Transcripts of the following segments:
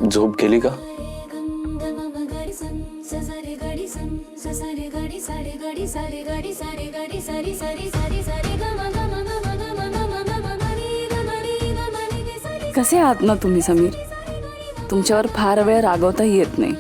झोप गेली का? कसे आहात ना तुम्ही समीर? तुमच्यावर फार वेळ रागवताही येत नाही.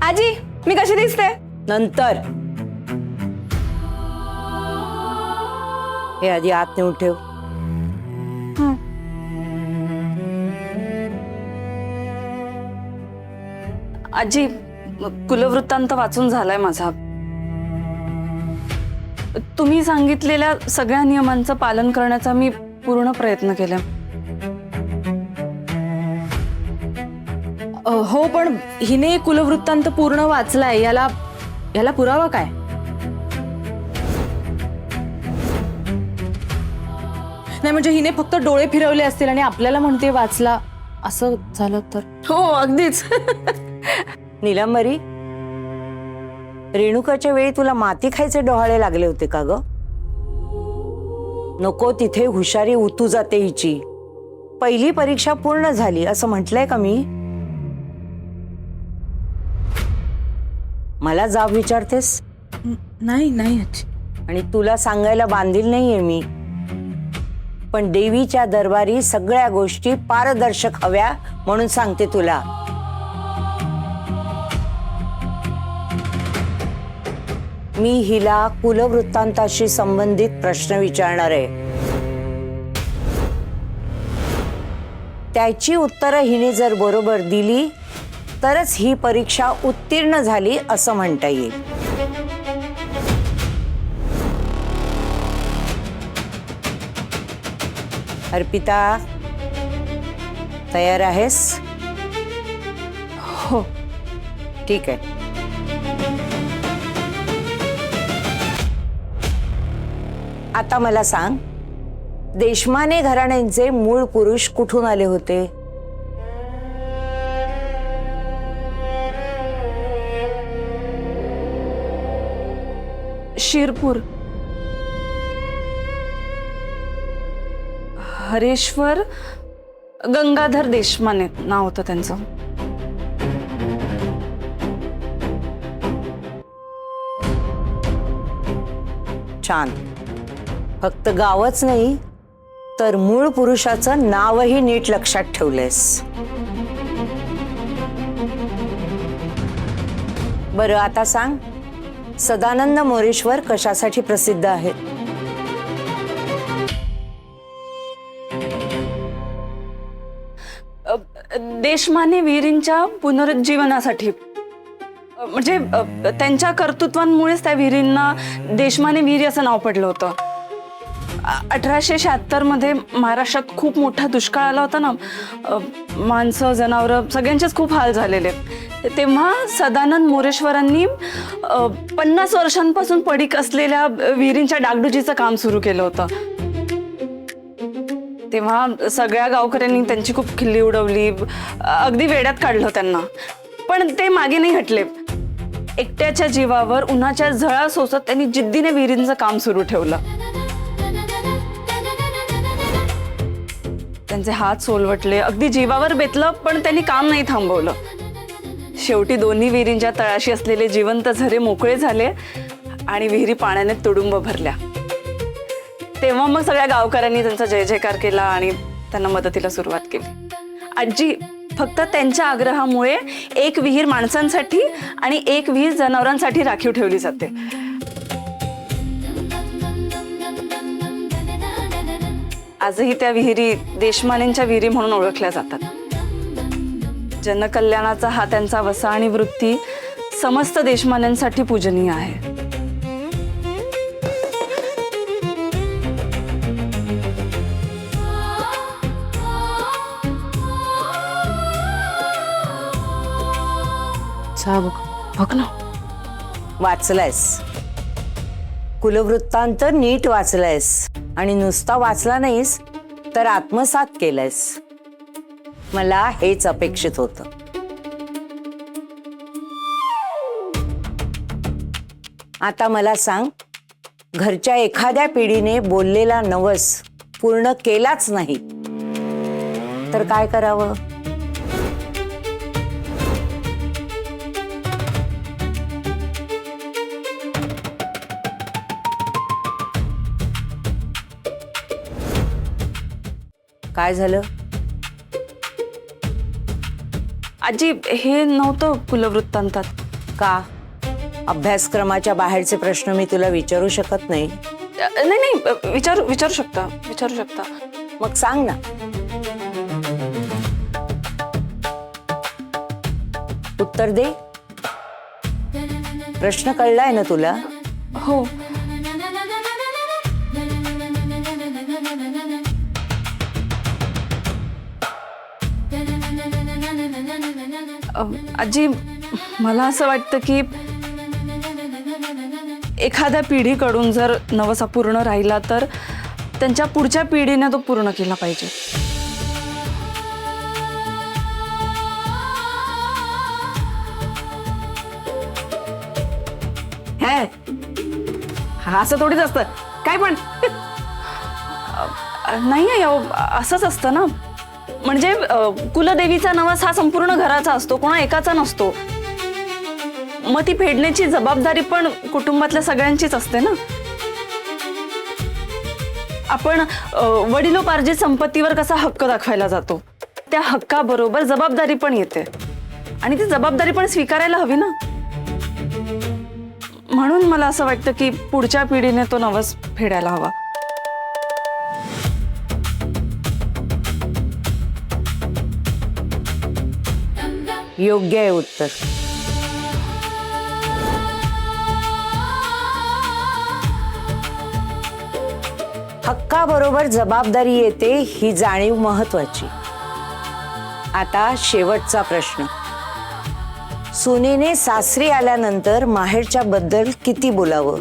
आजी मी कशी दिसते? नंतर हे आधी आत नेऊन ठेव. आजी, कुलवृत्तांत वाचून झालाय माझा. तुम्ही सांगितलेल्या सगळ्या नियमांचं पालन करण्याचा मी पूर्ण प्रयत्न केला. हो, पण हिने कुलवृत्तांत पूर्ण वाचलाय, याला पुरावा काय? नाही म्हणजे हिने फक्त डोळे फिरवले असतील आणि आपल्याला म्हणते वाचला, असं झालं तर? हो अगदीच. नीलंबरी, रेणुकाच्या वेळी तुला माती खायचे डोहाळे लागले होते का ग? नको तिथे हुशारी उतू जाते हिची. पहिली परीक्षा पूर्ण झाली असं म्हटलंय का मी? मला जाब विचारतेस? नाही नाही आजी. आणि तुला सांगायला बांधील नाहीये मी, पण देवीच्या दरबारी सगळ्या गोष्टी पारदर्शक हव्या म्हणून सांगते तुला. मी हिला कुलवृत्तांताशी संबंधित प्रश्न विचारणार आहे. त्याची उत्तरं हिने जर बरोबर दिली तरच ही परीक्षा उत्तीर्ण झाली असं म्हणता येईल. अर्पिता, तयार आहेस? हो. ठीक आहे. आता मला सांग, देशमाने घराण्यांचे मूळ पुरुष कुठून आले होते? शिरपूर. हरेश्वर गंगाधर देशमाने नाव होतं त्यांचं. छान. फक्त गावच नाही तर मूळ पुरुषाचं नावही नीट लक्षात ठेवलंयस. बरं आता सांग, सदानंद मोरेश्वर कशासाठी प्रसिद्ध आहेत? देशमाने विहिरींच्या पुनरुज्जीवनासाठी. म्हणजे त्यांच्या कर्तृत्वांमुळेच त्या विहिरींना देशमाने विहिरी असं नाव पडलं होतं. 1876 मध्ये महाराष्ट्रात खूप मोठा दुष्काळ आला होता ना. माणसं जनावरं सगळ्यांचेच खूप हाल झालेले. तेव्हा सदानंद मोरेश्वरांनी 50 वर्षांपासून पडीक असलेल्या विहिरींच्या डागडुजीचं काम सुरू केलं होतं. तेव्हा सगळ्या गावकऱ्यांनी त्यांची खूप खिल्ली उडवली, अगदी वेड्यात काढलं त्यांना. पण ते मागे नाही हटले. एकट्याच्या जीवावर उन्हाच्या झळा सोसत त्यांनी जिद्दीने विहिरींचं काम सुरू ठेवलं. त्यांचे हात सोलवटले, अगदी जीवावर बेतलं, पण त्यांनी काम नाही थांबवलं. शेवटी दोन्ही विहिरींच्या तळाशी असलेले जिवंत झरे मोकळे झाले आणि विहिरी पाण्याने तुडुंब भरल्या. तेव्हा मग सगळ्या गावकऱ्यांनी त्यांचा जय जयकार केला आणि त्यांना मदतीला सुरुवात केली. आजी, फक्त त्यांच्या आग्रहामुळे एक विहीर माणसांसाठी आणि एक विहीर जनावरांसाठी राखीव ठेवली जाते. आजही त्या विहिरी देशमानेंच्या विहिरी म्हणून ओळखल्या जातात. जनकल्याणाचा हा त्यांचा वसा आणि वृत्ती समस्त देशमान्यांसाठी पूजनीय आहे. कसा बघ. बघ ना. वाचलायस, कुलवृत्तांत नीट वाचलायस आणि नुसता वाचला नाहीस तर आत्मसात केलायस. मला हेच अपेक्षित होतं. आता मला सांग, घरच्या एखाद्या पिढीने बोललेला नवस पूर्ण केलाच नाही तर काय करावं? काय झालं? आजी, हे नव्हतं कुलवृत्तांतात. का? अभ्यासक्रमाच्या बाहेरचे प्रश्न मी तुला विचारू शकत नाही? नाही नाही, विचारू शकता. मग सांग ना. उत्तर दे. प्रश्न कळलाय ना तुला? हो. आजी, मला असं वाटतं की एखाद्या पिढीकडून जर नवस अपूर्ण राहिला तर त्यांच्या पुढच्या पिढीने तो पूर्ण केला पाहिजे. हा, असं थोडीच असतं काय पण. नाही असंच असतं ना. म्हणजे कुलदेवीचा नवस हा संपूर्ण घराचा असतो, कोणा एकाचा नसतो. मग ती फेडण्याची जबाबदारी पण कुटुंबातल्या सगळ्यांचीच असते ना. आपण वडिलोपार्जित संपत्तीवर कसा हक्क दाखवायला जातो, त्या हक्काबरोबर जबाबदारी पण येते आणि ती जबाबदारी पण स्वीकारायला हवी ना. म्हणून मला असं वाटतं की पुढच्या पिढीने तो नवस फेडायला हवा. योग्य आहे उत्तर. हक्काबरोबर जबाबदारी येते ही जाणीव महत्वाची. आता शेवटचा प्रश्न. सुनेने सासरी आल्यानंतर माहेरच्या बद्दल किती बोलावं?